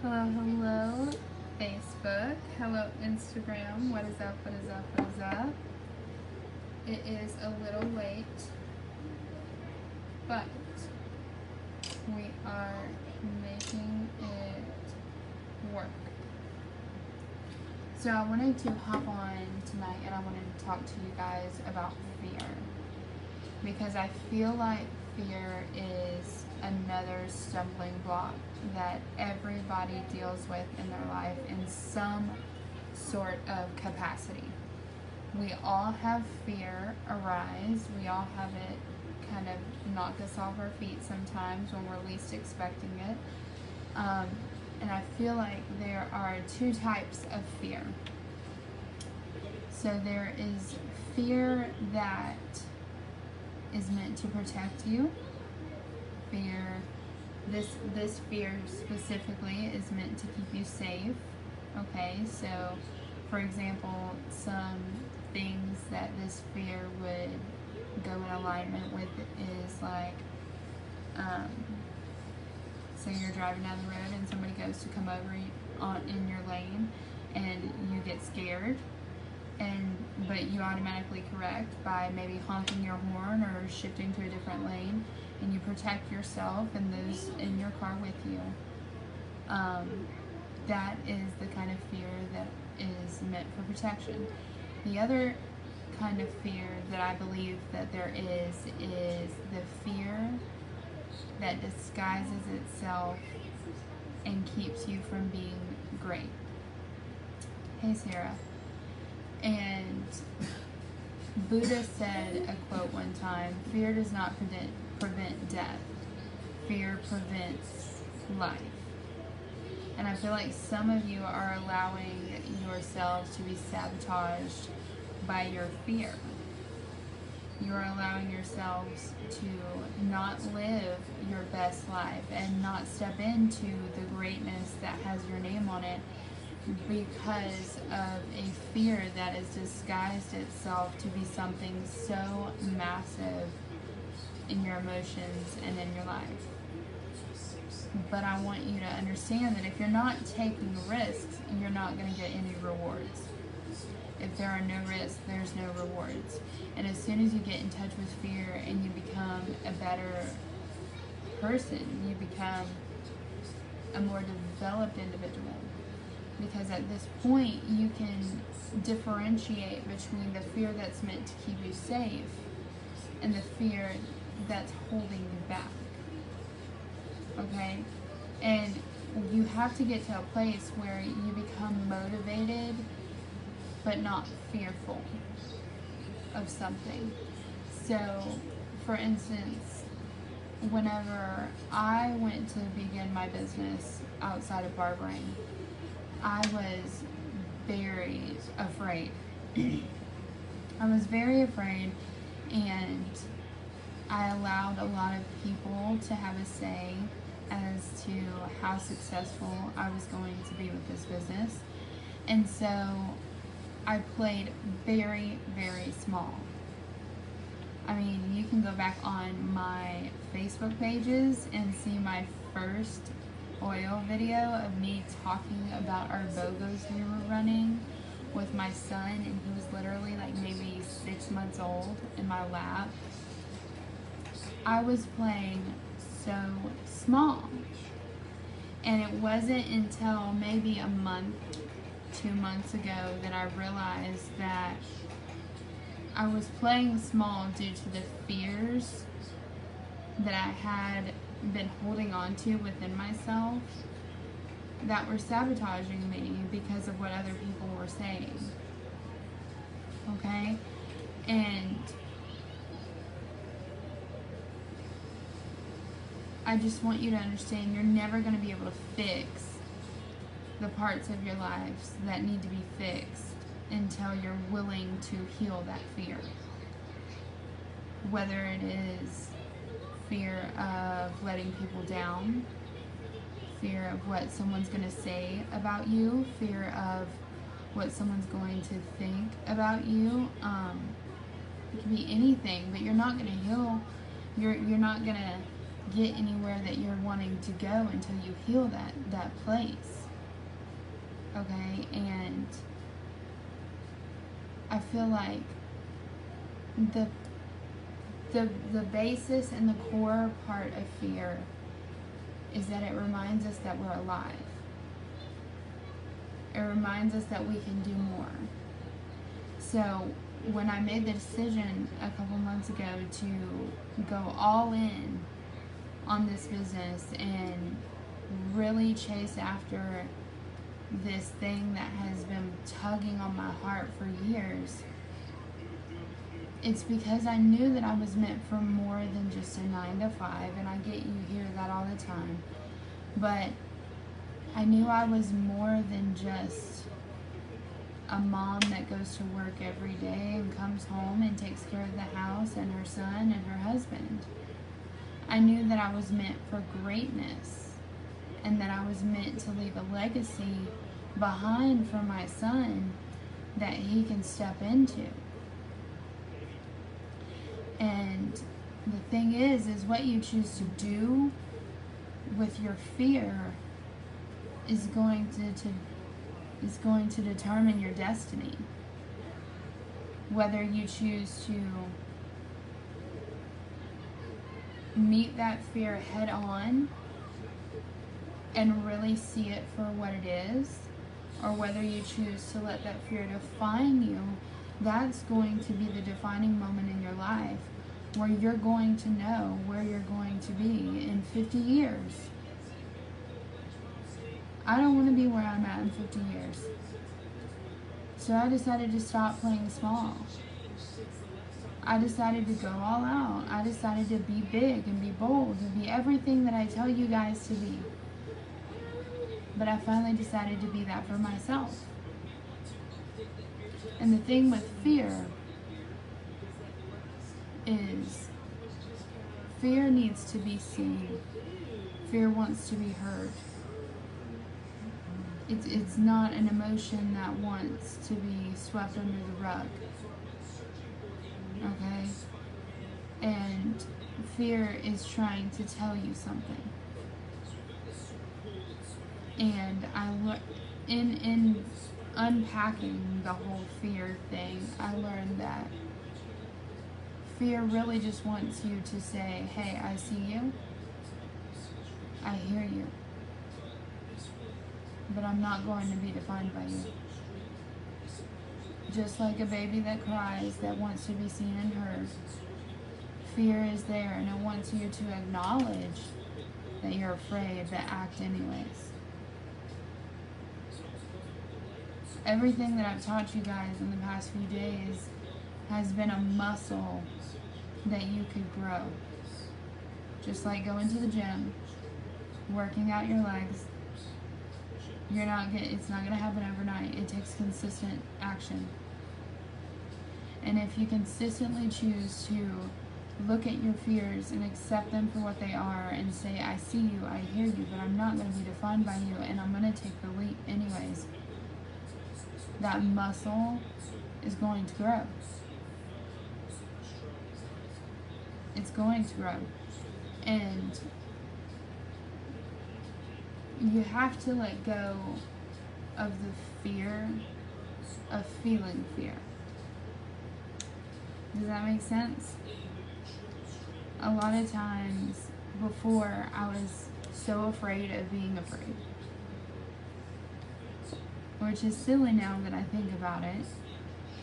Hello, hello, Facebook. Hello, Instagram. What is up? What is up? What is up? It is a little late, but we are making it work. So I wanted to hop on tonight and I wanted to talk to you guys about fear. Because I feel like fear is another stumbling block that everybody deals with in their life in some sort of capacity. We all have fear arise. We all have it kind of knock us off our feet sometimes when we're least expecting it. And I feel like there are two types of fear. So there is fear that is meant to protect you. This fear specifically is meant to keep you safe. Okay, so for example, some things that this fear would go in alignment with is like, say you're driving down the road and somebody goes to come over in your lane and you get scared, but you automatically correct by maybe honking your horn or shifting to a different lane, and you protect yourself and those in your car with you. That is the kind of fear that is meant for protection. The other kind of fear that I believe that there is the fear that disguises itself and keeps you from being great. Hey, Sarah. And Buddha said a quote one time, fear does not prevent death. Fear prevents life. And I feel like some of you are allowing yourselves to be sabotaged by your fear. You are allowing yourselves to not live your best life and not step into the greatness that has your name on it because of a fear that has disguised itself to be something so massive in your emotions and in your life. But I want you to understand that if you're not taking risks, you're not going to get any rewards. If there are no risks, there's no rewards. And as soon as you get in touch with fear and you become a better person, you become a more developed individual. Because at this point, you can differentiate between the fear that's meant to keep you safe and the fear that's holding you back. Okay? And you have to get to a place where you become motivated but not fearful of something. So, for instance, whenever I went to begin my business outside of barbering, I was very afraid. I was very afraid, and I allowed a lot of people to have a say as to how successful I was going to be with this business. And so I played very, very small. I mean, you can go back on my Facebook pages and see my first oil video of me talking about our BOGOs we were running with my son, and he was literally like maybe 6 months old in my lap. I was playing so small, and it wasn't until maybe a month, 2 months ago that I realized that I was playing small due to the fears that I had been holding on to within myself that were sabotaging me because of what other people were saying. Okay? And I just want you to understand you're never going to be able to fix the parts of your lives that need to be fixed until you're willing to heal that fear. Whether it is fear of letting people down, fear of what someone's going to say about you, fear of what someone's going to think about you. It can be anything, but you're not going to heal. You're not going to get anywhere that you're wanting to go until you heal that place. Okay? And I feel like the basis and the core part of fear is that it reminds us that we're alive. It reminds us that we can do more. So when I made the decision a couple months ago to go all in on this business and really chase after this thing that has been tugging on my heart for years, it's because I knew that I was meant for more than just a 9 to 5, and I get you hear that all the time, but I knew I was more than just a mom that goes to work every day and comes home and takes care of the house and her son and her husband. I knew that I was meant for greatness, and that I was meant to leave a legacy behind for my son that he can step into. And the thing is what you choose to do with your fear is going to determine your destiny. Whether you choose to meet that fear head on and really see it for what it is, or whether you choose to let that fear define you, that's going to be the defining moment in your life where you're going to know where you're going to be in 50 years. I don't want to be where I'm at in 50 years. So I decided to stop playing small. I decided to go all out. I decided to be big and be bold and be everything that I tell you guys to be. But I finally decided to be that for myself. And the thing with fear is fear needs to be seen. Fear wants to be heard. It's not an emotion that wants to be swept under the rug. Okay? And fear is trying to tell you something. And in unpacking the whole fear thing, I learned that fear really just wants you to say, hey, I see you. I hear you. But I'm not going to be defined by you. Just like a baby that cries, that wants to be seen and heard, fear is there, and it wants you to acknowledge that you're afraid, but act anyways. Everything that I've taught you guys in the past few days has been a muscle that you could grow. Just like going to the gym, working out your legs. It's not going to happen overnight. It takes consistent action. And if you consistently choose to look at your fears and accept them for what they are and say, I see you, I hear you, but I'm not going to be defined by you, and I'm going to take the leap anyways, that muscle is going to grow. It's going to grow. And you have to let go of the fear of feeling fear. Does that make sense? A lot of times before, I was so afraid of being afraid. Which is silly now that I think about it.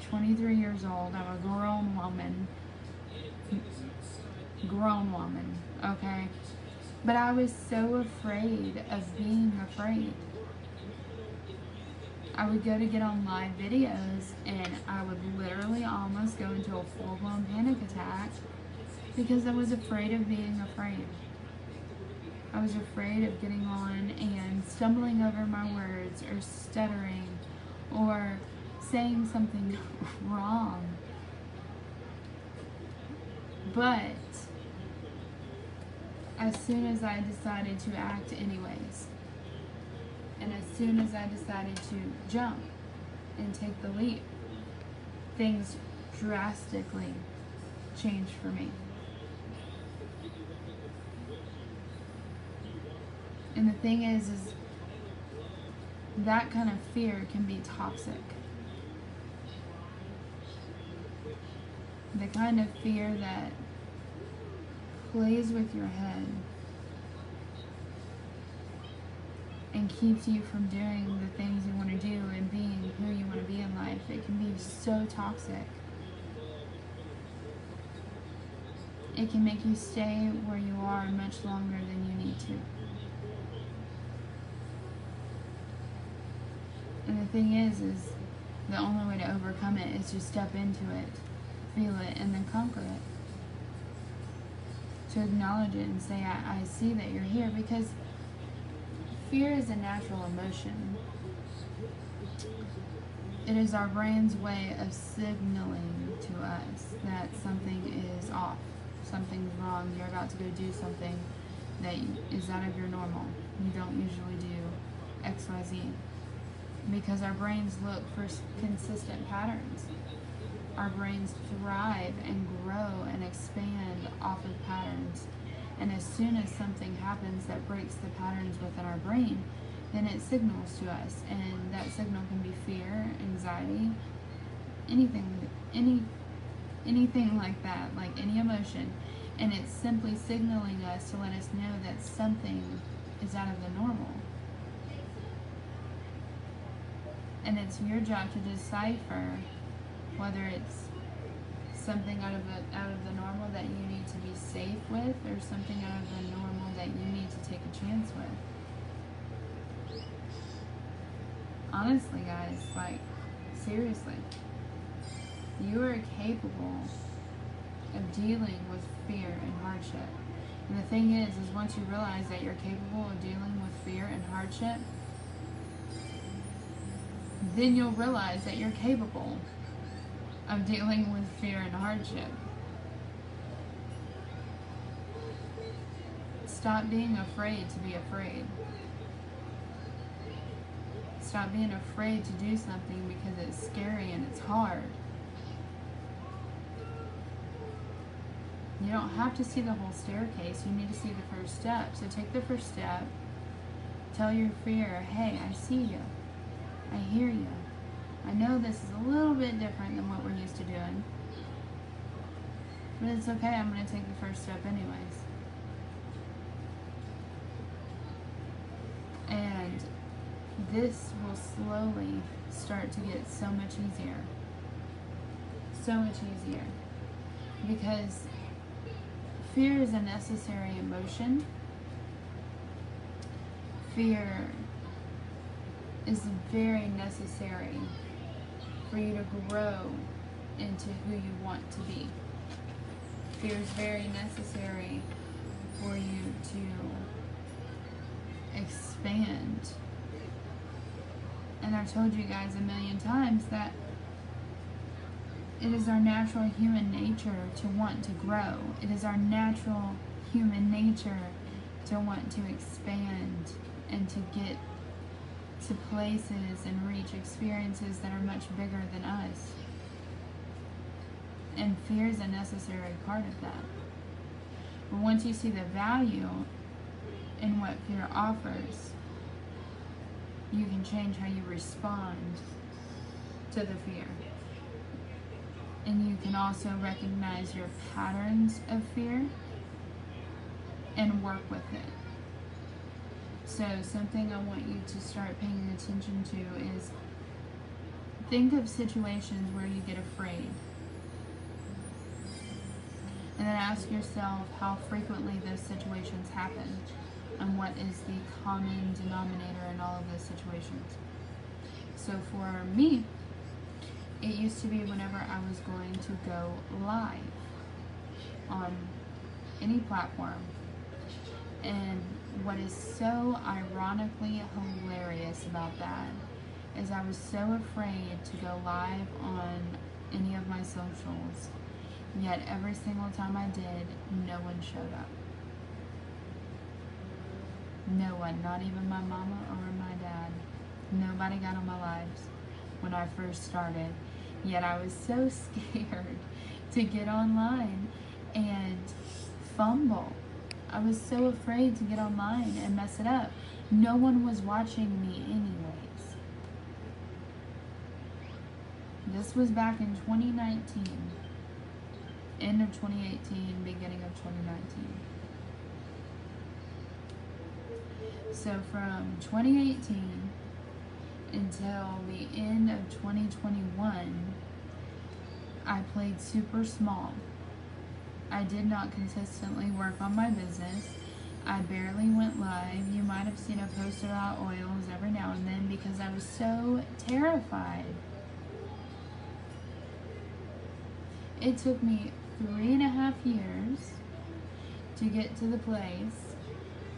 23 years old, I'm a grown woman. Okay? But I was so afraid of being afraid. I would go to get on live videos and I would literally almost go into a full-blown panic attack because I was afraid of being afraid. I was afraid of getting on and stumbling over my words or stuttering or saying something wrong. But as soon as I decided to act anyways, and as soon as I decided to jump and take the leap, things drastically changed for me. And the thing is that kind of fear can be toxic. The kind of fear that plays with your head and keeps you from doing the things you want to do and being who you want to be in life. It can be so toxic. It can make you stay where you are much longer than you need to. And the thing is the only way to overcome it is to step into it, feel it, and then conquer it. To acknowledge it and say, I see that you're here, because fear is a natural emotion. It is our brain's way of signaling to us that something is off, something's wrong, you're about to go do something that is out of your normal. You don't usually do XYZ. Because our brains look for consistent patterns. Our brains thrive and grow and expand off of patterns. And as soon as something happens that breaks the patterns within our brain, then it signals to us. And that signal can be fear, anxiety, anything like that, like any emotion. And it's simply signaling us to let us know that something is out of the normal. And it's your job to decipher whether it's something out of the normal that you need to be safe with, or something out of the normal that you need to take a chance with. Honestly, guys, like, seriously, you are capable of dealing with fear and hardship. And the thing is once you realize that you're capable of dealing with fear and hardship, then you'll realize that you're capable of dealing with fear and hardship. Stop being afraid to be afraid. Stop being afraid to do something because it's scary and it's hard. You don't have to see the whole staircase. You need to see the first step. So take the first step. Tell your fear, hey, I see you. I hear you. I know this is a little bit different than what we're used to doing. But it's okay, I'm going to take the first step anyways. And this will slowly start to get so much easier. So much easier. Because fear is a necessary emotion. Fear is very necessary for you to grow into who you want to be. Fear is very necessary for you to expand. And I've told you guys a million times that it is our natural human nature to want to grow. It is our natural human nature to want to expand and to get to places and reach experiences that are much bigger than us. And fear is a necessary part of that. But once you see the value in what fear offers, you can change how you respond to the fear. And you can also recognize your patterns of fear and work with it. So something I want you to start paying attention to is think of situations where you get afraid. And then ask yourself how frequently those situations happen and what is the common denominator in all of those situations. So for me, it used to be whenever I was going to go live on any platform. And what is so ironically hilarious about that is I was so afraid to go live on any of my socials, yet every single time I did, no one showed up. No one, not even my mama or my dad. Nobody got on my lives when I first started, yet I was so scared to get online and fumble I was so afraid to get online and mess it up. No one was watching me anyways. This was back in 2019. End of 2018, beginning of 2019. So from 2018 until the end of 2021, I played super small. I did not consistently work on my business. I barely went live. You might have seen a post about oils every now and then because I was so terrified. It took me 3.5 years to get to the place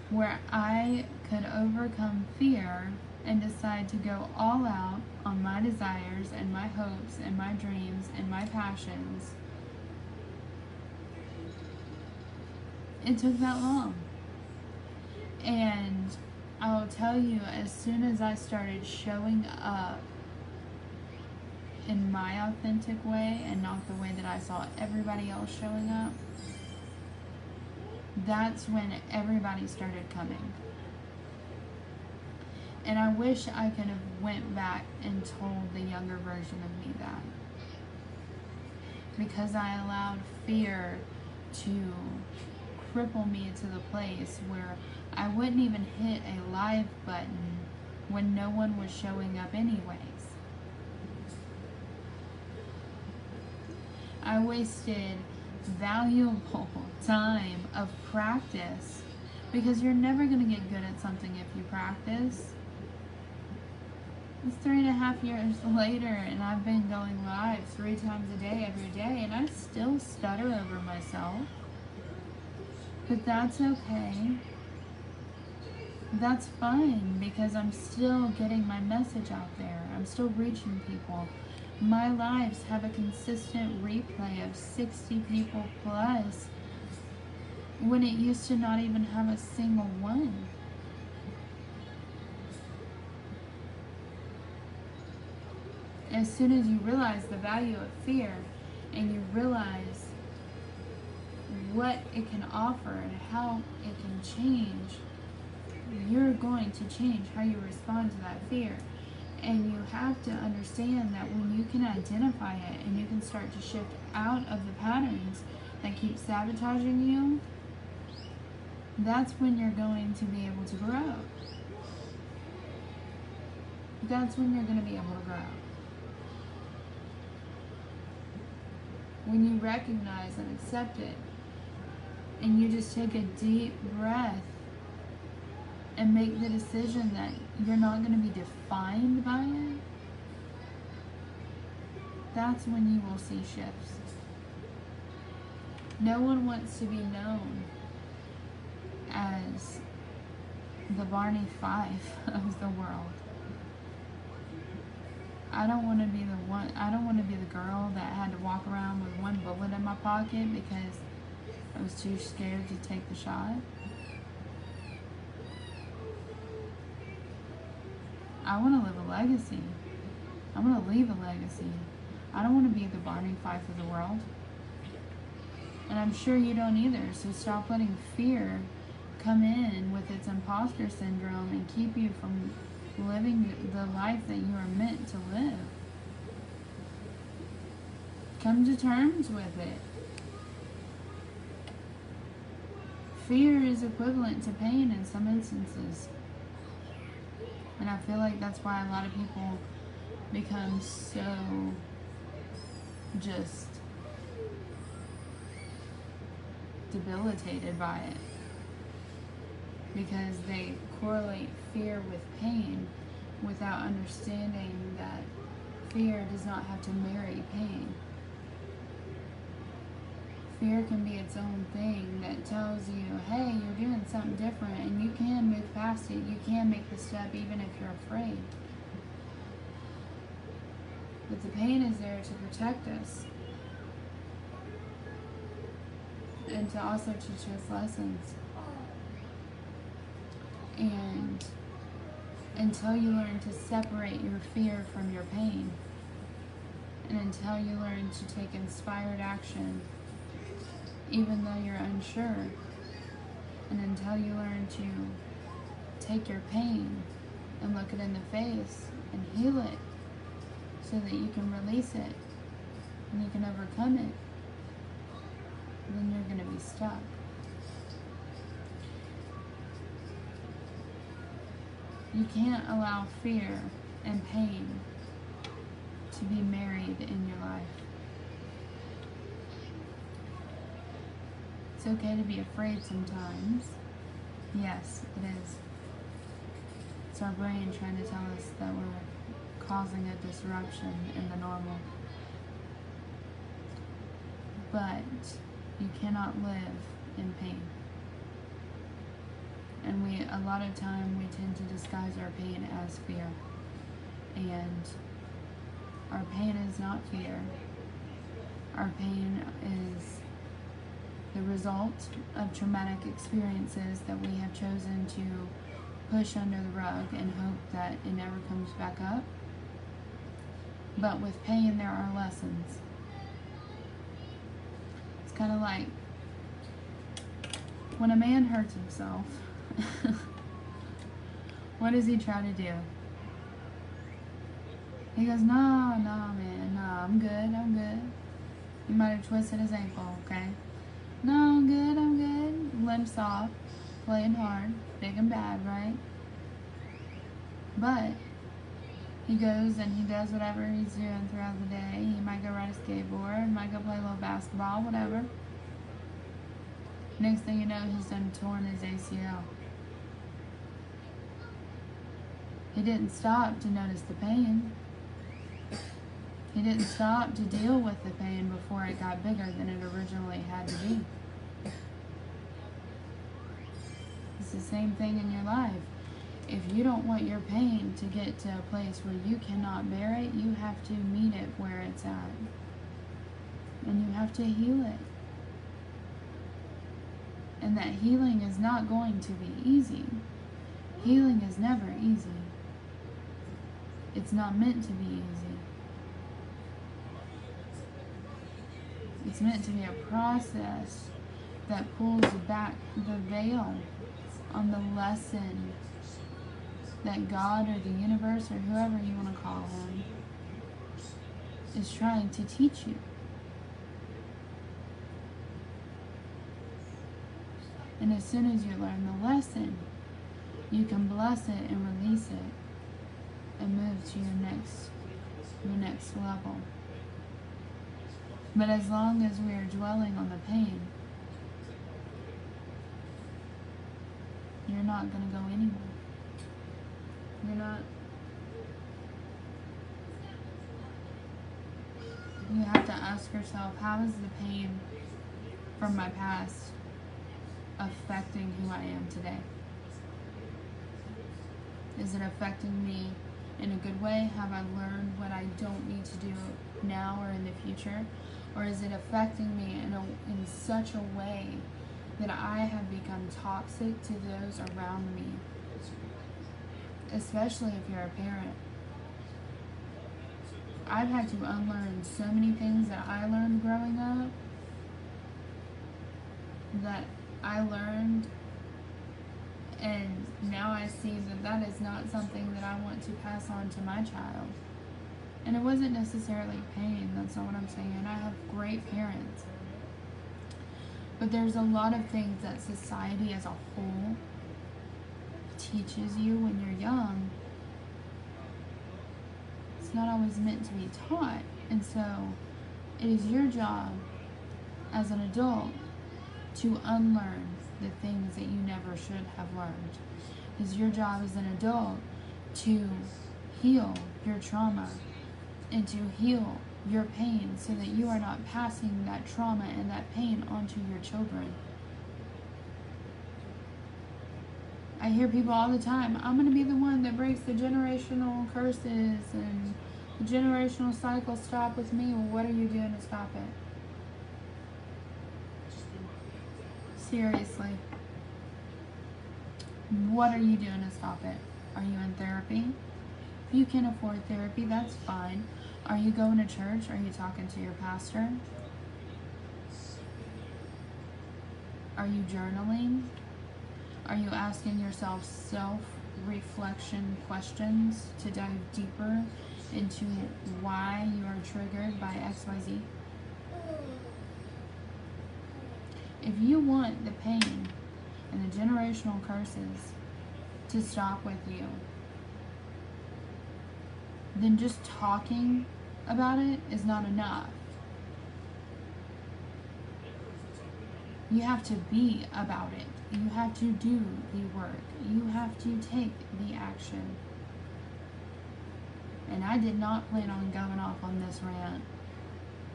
where I could overcome fear and decide to go all out on my desires and my hopes and my dreams and my passions. It took that long. And I'll tell you, as soon as I started showing up in my authentic way and not the way that I saw everybody else showing up, that's when everybody started coming. And I wish I could have went back and told the younger version of me that. Because I allowed fear to cripple me to the place where I wouldn't even hit a live button when no one was showing up anyways. I wasted valuable time of practice because you're never going to get good at something if you practice. It's 3.5 years later and I've been going live 3 times a day every day and I still stutter over myself. But that's okay. That's fine because I'm still getting my message out there. I'm still reaching people. My lives have a consistent replay of 60 people plus when it used to not even have a single one. As soon as you realize the value of fear and you realize what it can offer and how it can change, you're going to change how you respond to that fear. And you have to understand that when you can identify it and you can start to shift out of the patterns that keep sabotaging you, that's when you're going to be able to grow. That's when you're going to be able to grow. When you recognize and accept it, and you just take a deep breath and make the decision that you're not going to be defined by it, that's when you will see shifts. No one wants to be known as the Barney Fife of the world. I don't want to be the girl that had to walk around with one bullet in my pocket because I was too scared to take the shot. I want to live a legacy. I want to leave a legacy. I don't want to be the Barney Fife of the world. And I'm sure you don't either, so stop letting fear come in with its imposter syndrome and keep you from living the life that you are meant to live. Come to terms with it. Fear is equivalent to pain in some instances. And I feel like that's why a lot of people become so just debilitated by it. Because they correlate fear with pain without understanding that fear does not have to marry pain. Fear can be its own thing that tells you, hey, you're doing something different and you can move past it. You can make the step even if you're afraid. But the pain is there to protect us and to also teach us lessons. And until you learn to separate your fear from your pain, and until you learn to take inspired action, even though you're unsure, And until you learn to take your pain and look it in the face and heal it so that you can release it and you can overcome it, then you're going to be stuck. You can't allow fear and pain to be married in your life. It's okay to be afraid sometimes. Yes, it is. It's our brain trying to tell us that we're causing a disruption in the normal. But you cannot live in pain. And a lot of time we tend to disguise our pain as fear. And our pain is not fear. Our pain is the result of traumatic experiences that we have chosen to push under the rug and hope that it never comes back up. But with pain, there are lessons. It's kind of like when a man hurts himself, what does he try to do? He goes, no, man, no, I'm good. He might have twisted his ankle, okay? No, I'm good. Limps off, playing hard, big and bad, right? But he goes and he does whatever he's doing throughout the day. He might go ride a skateboard, might go play a little basketball, whatever. Next thing you know, he's done torn his ACL. He didn't stop to notice the pain. He didn't stop to deal with the pain before it got bigger than it originally had to be. It's the same thing in your life. If you don't want your pain to get to a place where you cannot bear it, you have to meet it where it's at. And you have to heal it. And that healing is not going to be easy. Healing is never easy. It's not meant to be easy. It's meant to be a process that pulls back the veil on the lesson that God or the universe or whoever you want to call him is trying to teach you. And as soon as you learn the lesson, you can bless it and release it and move to your next level. But as long as we are dwelling on the pain, you're not going to go anywhere. You're not. You have to ask yourself, how is the pain from my past affecting who I am today? Is it affecting me in a good way? Have I learned what I don't need to do now or in the future? Or is it affecting me in such a way that I have become toxic to those around me? Especially if you're a parent. I've had to unlearn so many things that I learned growing up, that I learned, and now I see that that is not something that I want to pass on to my child. And it wasn't necessarily pain, that's not what I'm saying. And I have great parents. But there's a lot of things that society as a whole teaches you when you're young. It's not always meant to be taught. And so it is your job as an adult to unlearn the things that you never should have learned. It is your job as an adult to heal your trauma and to heal your pain so that you are not passing that trauma and that pain onto your children. I hear people all the time, I'm going to be the one that breaks the generational curses and the generational cycle. Stop with me. Well, what are you doing to stop it? Seriously. What are you doing to stop it? Are you in therapy? If you can afford therapy, that's fine. Are you going to church? Are you talking to your pastor? Are you journaling? Are you asking yourself self-reflection questions to dive deeper into why you are triggered by XYZ? If you want the pain and the generational curses to stop with you, then just talking about it is not enough. You have to be about it. You have to do the work. You have to take the action. And I did not plan on going off on this rant,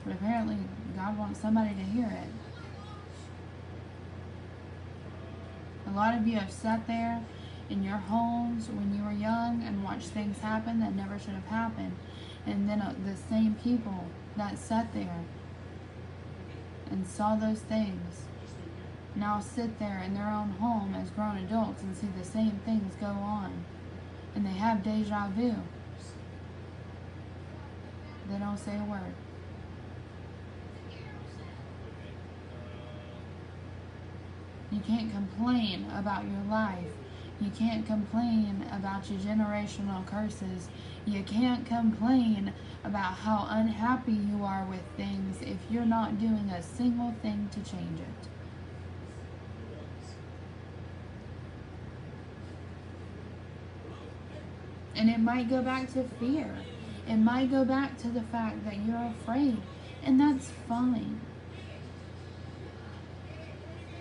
but apparently God wants somebody to hear it. A lot of you have sat there in your homes when you were young and watched things happen that never should have happened. And then the same people that sat there and saw those things now sit there in their own home as grown adults and see the same things go on. And they have deja vu. They don't say a word. You can't complain about your life. You can't complain about your generational curses. You can't complain about how unhappy you are with things if you're not doing a single thing to change it. And it might go back to fear. It might go back to the fact that you're afraid. And that's fine.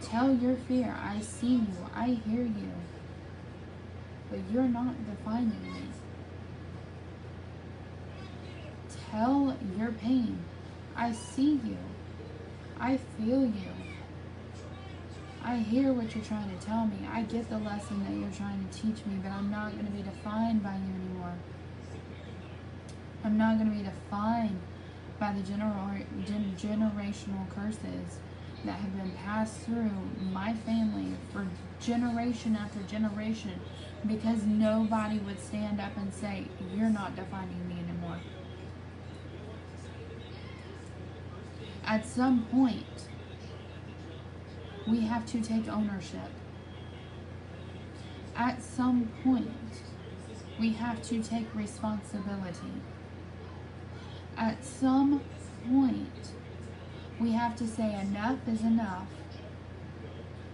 Tell your fear, I see you, I hear you. But you're not defining me. Tell your pain, I see you, I feel you. I hear what you're trying to tell me. I get the lesson that you're trying to teach me, but I'm not going to be defined by you anymore. I'm not going to be defined by the generational curses that have been passed through my family for generation after generation, because nobody would stand up and say, you're not defining me anymore. At some point, we have to take ownership. At some point, we have to take responsibility. At some point, we have to say enough is enough.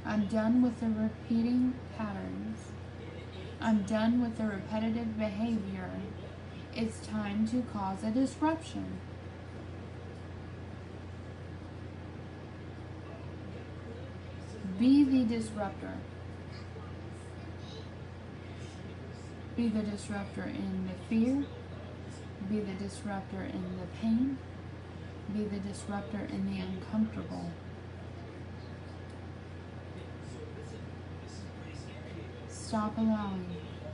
I'm done with the repeating patterns. I'm done with the repetitive behavior. It's time to cause a disruption. Be the disruptor. Be the disruptor in the fear. Be the disruptor in the pain. Be the disruptor in the uncomfortable. Stop allowing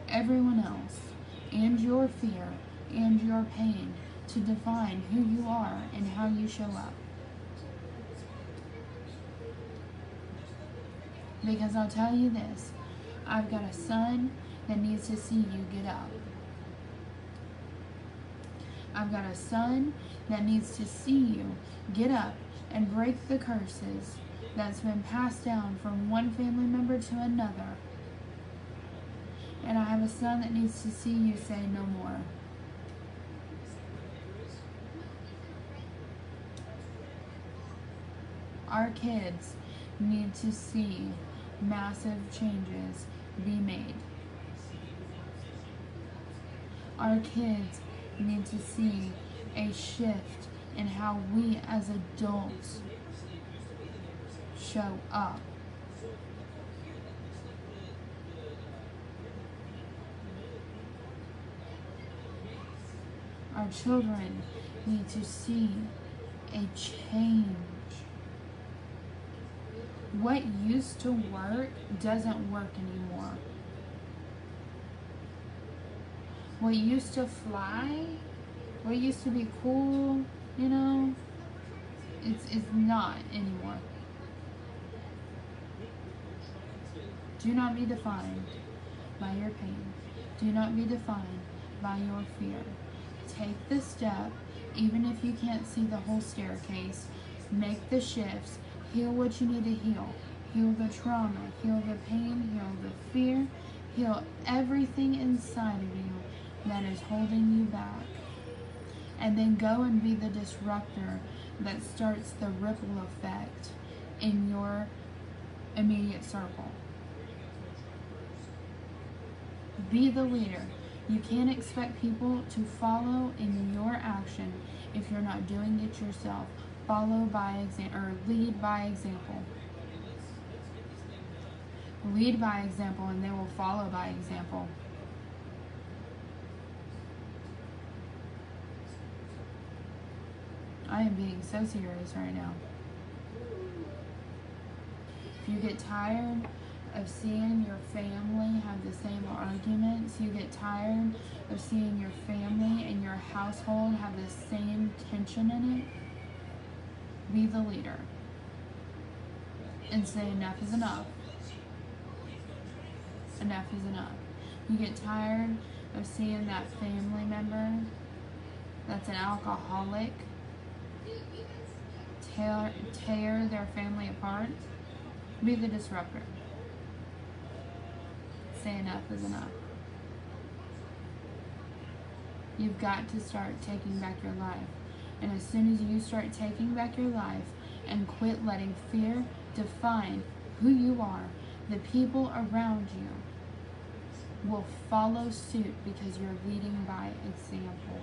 everyone else and your fear and your pain to define who you are and how you show up. Because I'll tell you this, I've got a son that needs to see you get up. I've got a son that needs to see you get up and break the curses that's been passed down from one family member to another. And I have a son that needs to see you say no more. Our kids need to see massive changes be made. Our kids need to see a shift in how we as adults show up. Our children need to see a change. What used to work doesn't work anymore. What used to fly, what used to be cool, you know, it's not anymore. Do not be defined by your pain. Do not be defined by your fear. Take the step, even if you can't see the whole staircase. Make the shifts. Heal what you need to heal. Heal the trauma, heal the pain, heal the fear, heal everything inside of you that is holding you back. And then go and be the disruptor that starts the ripple effect in your immediate circle. Be the leader. You can't expect people to follow in your action if you're not doing it yourself. Follow by example, or lead by example. Lead by example, and they will follow by example. I am being so serious right now. If you get tired of seeing your family have the same arguments, you get tired of seeing your family and your household have the same tension in it, be the leader and say enough is enough. Enough is enough. You get tired of seeing that family member that's an alcoholic tear their family apart, be the disruptor. Say enough is enough. You've got to start taking back your life. And as soon as you start taking back your life and quit letting fear define who you are, the people around you will follow suit because you're leading by example.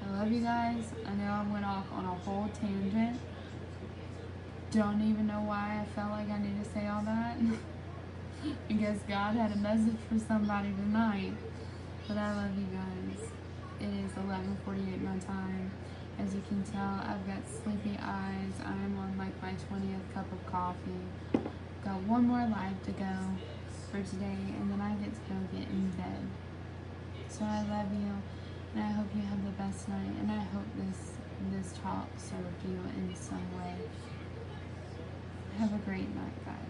I love you guys. I know I went off on a whole tangent. Don't even know why I felt like I need to say all that. I guess God had a message for somebody tonight. But I love you guys. It is 11:48 my time. As you can tell, I've got sleepy eyes. I'm on like my 20th cup of coffee. Got one more live to go for today, and then I get to go get in bed. So I love you, and I hope you have the best night, and I hope this talk served you in some way. Have a great night, guys.